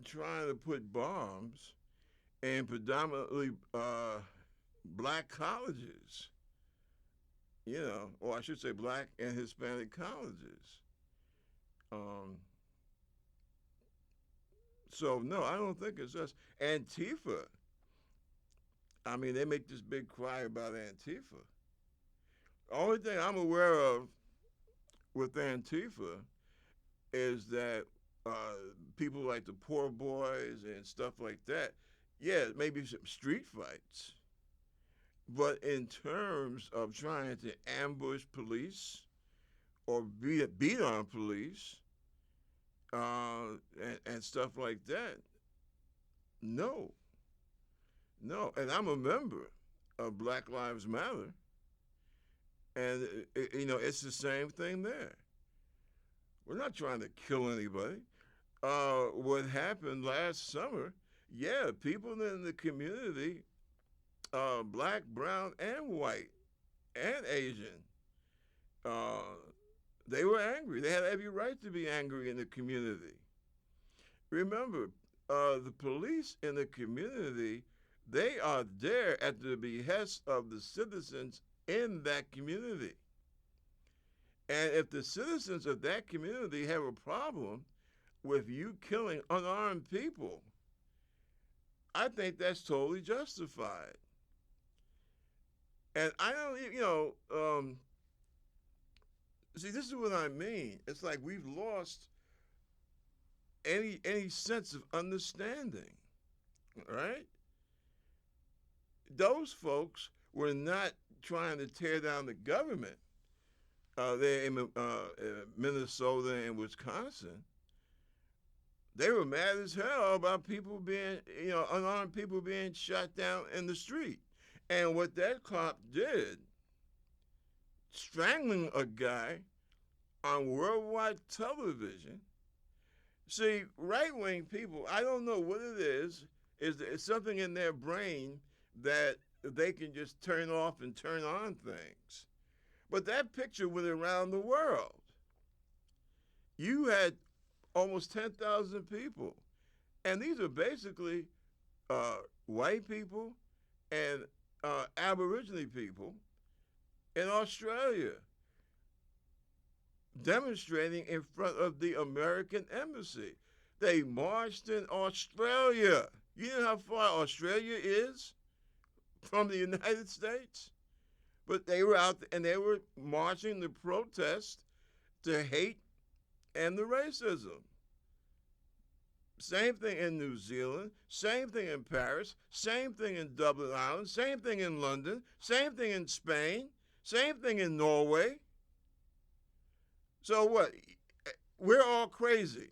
trying to put bombs in predominantly black colleges, or I should say black and Hispanic colleges. Um, So no, I don't think it's us. Antifa. I mean, they make this big cry about Antifa. Only thing I'm aware of with Antifa is that people like the Poor Boys and stuff like that. Yeah, maybe some street fights, but in terms of trying to ambush police or beat on police and stuff like that, no, no. And I'm a member of Black Lives Matter, and it's the same thing there. We're not trying to kill anybody. What happened last summer? Yeah, people in the community, black, brown, and white, and Asian, uh, they were angry. They had every right to be angry in the community. Remember, the police in the community, they are there at the behest of the citizens in that community. And if the citizens of that community have a problem with you killing unarmed people, I think that's totally justified. And I don't, see, this is what I mean. It's like we've lost any sense of understanding, right? Those folks were not trying to tear down the government. They're in Minnesota and Wisconsin. They were mad as hell about people being, unarmed people being shot down in the street. And what that cop did, strangling a guy on worldwide television. See, right wing people, I don't know what it is it's something in their brain that they can just turn off and turn on things. But that picture went around the world. You had almost 10,000 people. And these are basically white people and Aboriginal people in Australia demonstrating in front of the American embassy. They marched in Australia. You know how far Australia is from the United States? But they were out and they were marching to protest the hate and the racism. Same thing in New Zealand, same thing in Paris, same thing in Dublin, Ireland, same thing in London, same thing in Spain, same thing in Norway. So what? We're all crazy.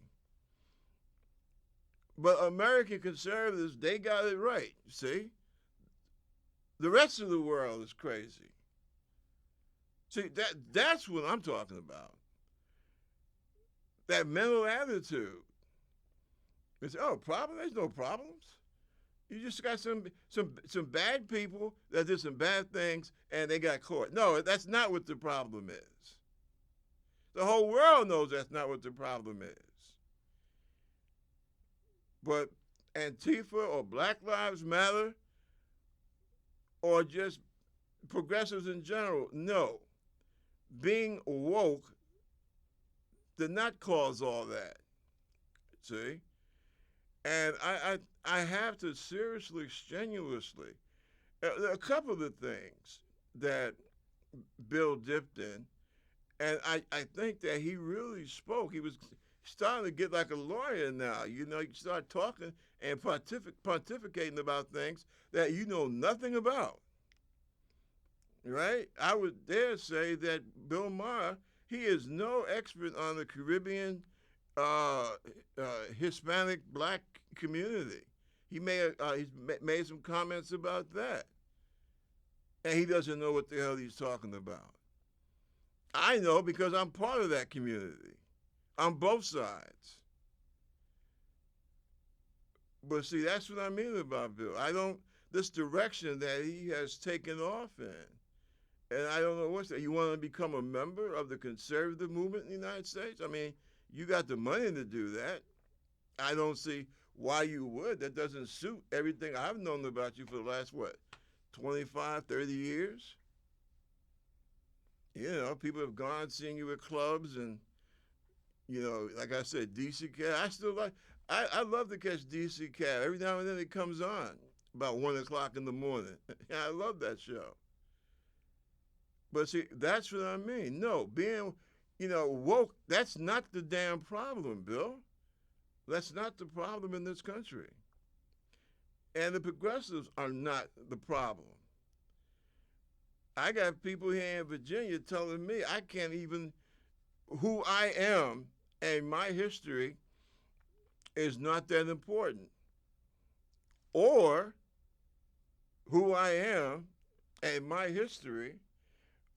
But American conservatives, they got it right, see? The rest of the world is crazy. See, that's what I'm talking about. That mental attitude. It's, problem? There's no problems. You just got some bad people that did some bad things and they got caught. No, that's not what the problem is. The whole world knows that's not what the problem is. But Antifa or Black Lives Matter or just progressives in general, no. Being woke did not cause all that. See? And I have to seriously, strenuously, a couple of the things that Bill dipped in, and I think that he really spoke. He was starting to get like a lawyer now. You start talking and pontificating about things that you know nothing about, right? I would dare say that Bill Maher, he is no expert on the Caribbean, Hispanic black community. He's made some comments about that, and he doesn't know what the hell he's talking about. I know because I'm part of that community on both sides. But see, that's what I mean about Bill. This direction that he has taken off in, and I don't know what's that. You want to become a member of the conservative movement in the United States? I mean, you got the money to do that. I don't see why you would. That doesn't suit everything I've known about you for the last, 25, 30 years? People have gone seeing you at clubs and, like I said, DC Cat. I love to catch DC Cab. Every now and then it comes on about 1 o'clock in the morning. I love that show. But see, that's what I mean. No, being, woke, that's not the damn problem, Bill. That's not the problem in this country. And the progressives are not the problem. I got people here in Virginia telling me I can't even, who I am and my history is not that important. Or who I am and my history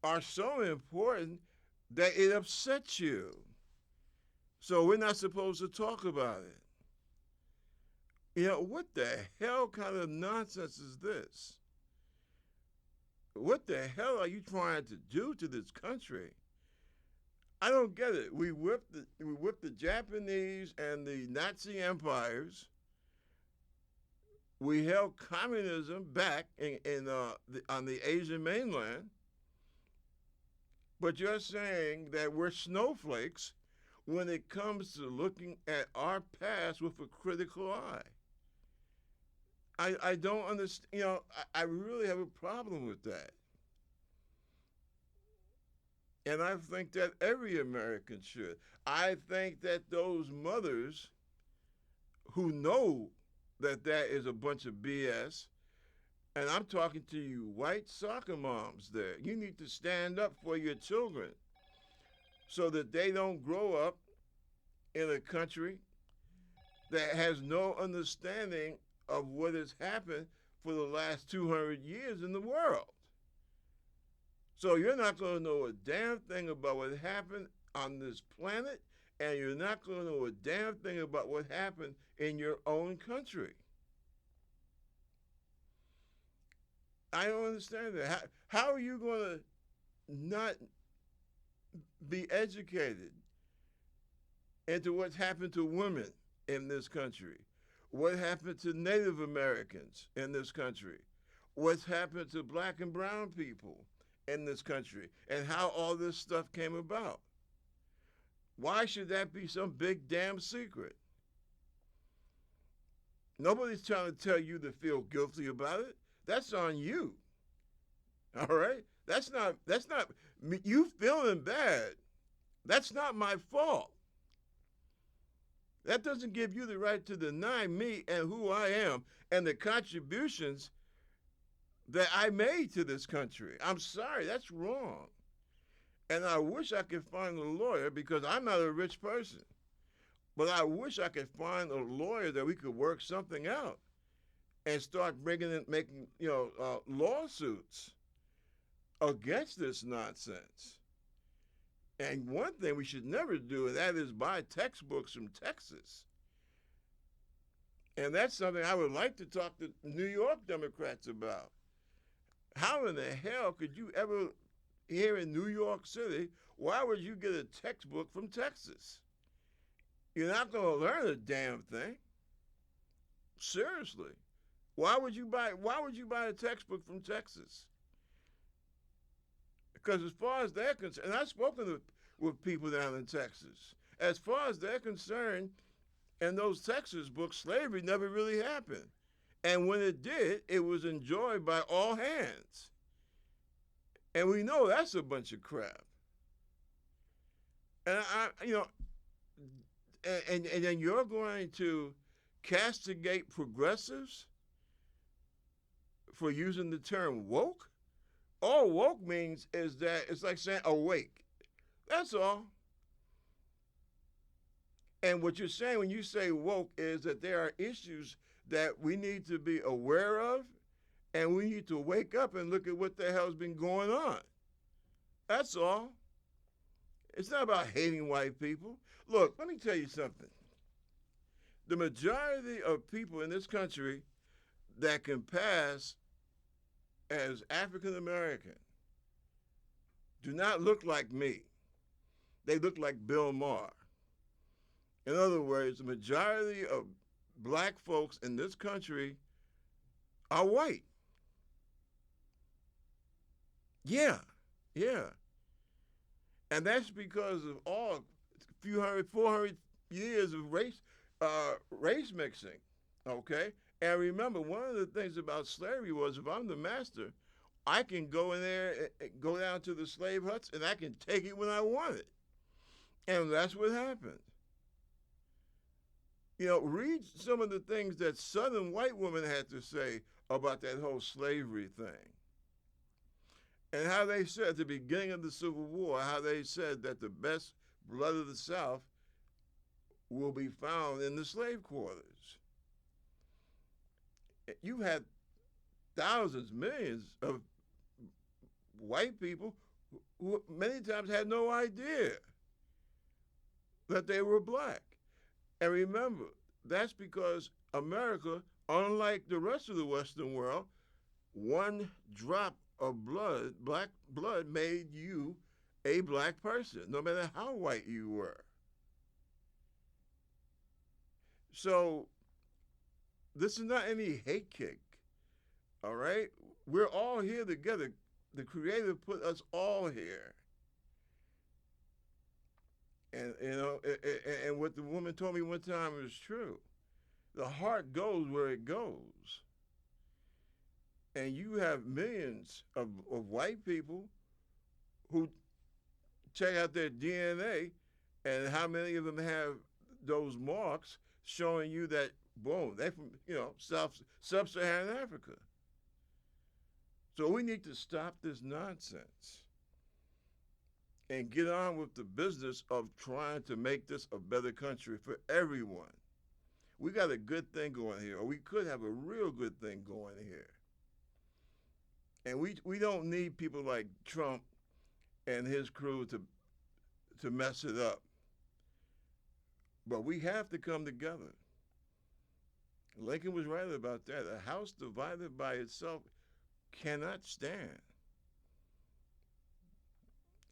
are so important that it upsets you. So we're not supposed to talk about it. What the hell kind of nonsense is this? What the hell are you trying to do to this country? I don't get it. We whipped the Japanese and the Nazi empires. We held communism back on the Asian mainland. But you're saying that we're snowflakes when it comes to looking at our past with a critical eye. I don't understand. I really have a problem with that. And I think that every American should. I think that those mothers who know that that is a bunch of BS, and I'm talking to you white soccer moms there, you need to stand up for your children so that they don't grow up in a country that has no understanding of what has happened for the last 200 years in the world. So you're not going to know a damn thing about what happened on this planet, and you're not going to know a damn thing about what happened in your own country. I don't understand that. How are you going to not be educated into what's happened to women in this country? What happened to Native Americans in this country? What's happened to black and brown people in this country? And how all this stuff came about? Why should that be some big damn secret? Nobody's trying to tell you to feel guilty about it. That's on you. All right? That's not you feeling bad. That's not my fault. That doesn't give you the right to deny me and who I am and the contributions that I made to this country. I'm sorry, that's wrong. And I wish I could find a lawyer, because I'm not a rich person. But I wish I could find a lawyer that we could work something out and start making lawsuits against this nonsense. And one thing we should never do, and that is buy textbooks from Texas. And that's something I would like to talk to New York Democrats about. How in the hell could you ever, here in New York City, why would you get a textbook from Texas? You're not going to learn a damn thing. Seriously. Why would you buy a textbook from Texas? Because as far as they're concerned, and I've spoken with people down in Texas, as far as they're concerned, in those Texas books, slavery never really happened. And when it did, it was enjoyed by all hands. And we know that's a bunch of crap. And and then you're going to castigate progressives for using the term woke? All woke means is that it's like saying awake. That's all. And what you're saying when you say woke is that there are issues that we need to be aware of, and we need to wake up and look at what the hell's been going on. That's all. It's not about hating white people. Look, let me tell you something. The majority of people in this country that can pass as African American do not look like me. They look like Bill Maher. In other words, the majority of black folks in this country are white. Yeah. And that's because of all 400 years of race mixing, okay? And remember, one of the things about slavery was if I'm the master, I can go in there, go down to the slave huts, and I can take it when I want it. And that's what happened. You know, read some of the things that Southern white women had to say about that whole slavery thing. And how they said at the beginning of the Civil War, how they said that the best blood of the South will be found in the slave quarters. You had thousands, millions of white people who many times had no idea that they were black. And remember, that's because America, unlike the rest of the Western world, one drop of blood, black blood, made you a black person, no matter how white you were. So this is not any hate kick, all right? We're all here together. The Creator put us all here. And you know, and what the woman told me one time is true. The heart goes where it goes. And you have millions of white people who check out their DNA, and how many of them have those marks showing you that, boom, they're from, you know, sub-Saharan Africa. So we need to stop this nonsense and get on with the business of trying to make this a better country for everyone. We got a good thing going here, or we could have a real good thing going here. And we don't need people like Trump and his crew to mess it up. But we have to come together. Lincoln was right about that. A house divided by itself cannot stand.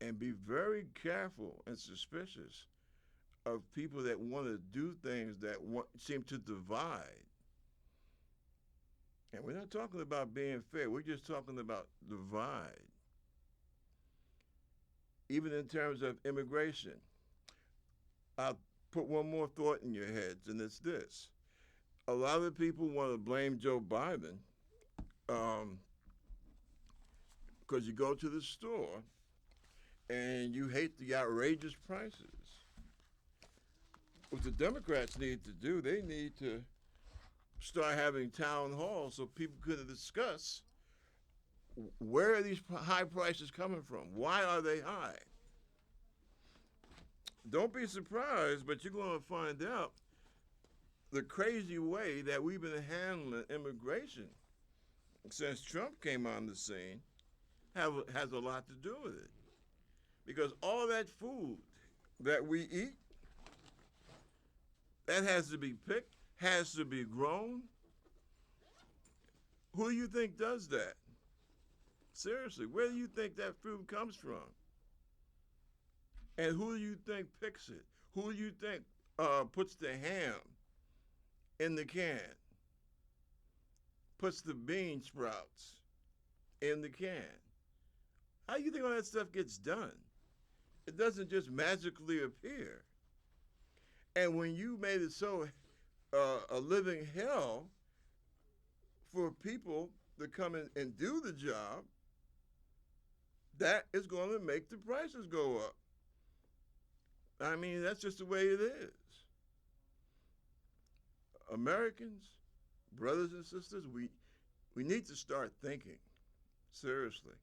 And be very careful and suspicious of people that want to do things that seem to divide. And we're not talking about being fair. We're just talking about divide. Even in terms of immigration. I'll put one more thought in your heads, and it's this. A lot of people want to blame Joe Biden because you go to the store and you hate the outrageous prices. What the Democrats need to do, they need to start having town halls so people could discuss where are these high prices coming from? Why are they high? Don't be surprised, but you're going to find out the crazy way that we've been handling immigration since Trump came on the scene has a lot to do with it. Because all that food that we eat, that has to be picked, has to be grown. Who do you think does that? Seriously, where do you think that food comes from? And who do you think picks it? Who do you think puts the ham in the can? Puts the bean sprouts in the can? How do you think all that stuff gets done? It doesn't just magically appear. And when you made it so a living hell for people to come in and do the job, that is going to make the prices go up. I mean, that's just the way it is. Americans, brothers and sisters, we need to start thinking. Seriously.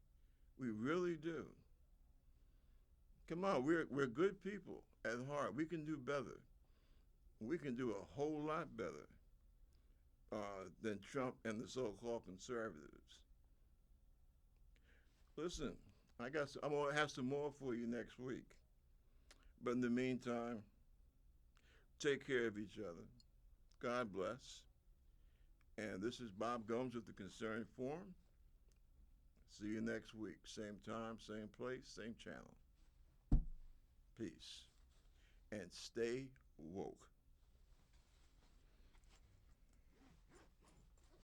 We really do. Come on, we're good people at heart. We can do better. We can do a whole lot better than Trump and the so-called conservatives. Listen, I'm going to have some more for you next week. But in the meantime, take care of each other. God bless. And this is Bob Gomes with the Concerned Forum. See you next week. Same time, same place, same channel. Peace. And stay woke.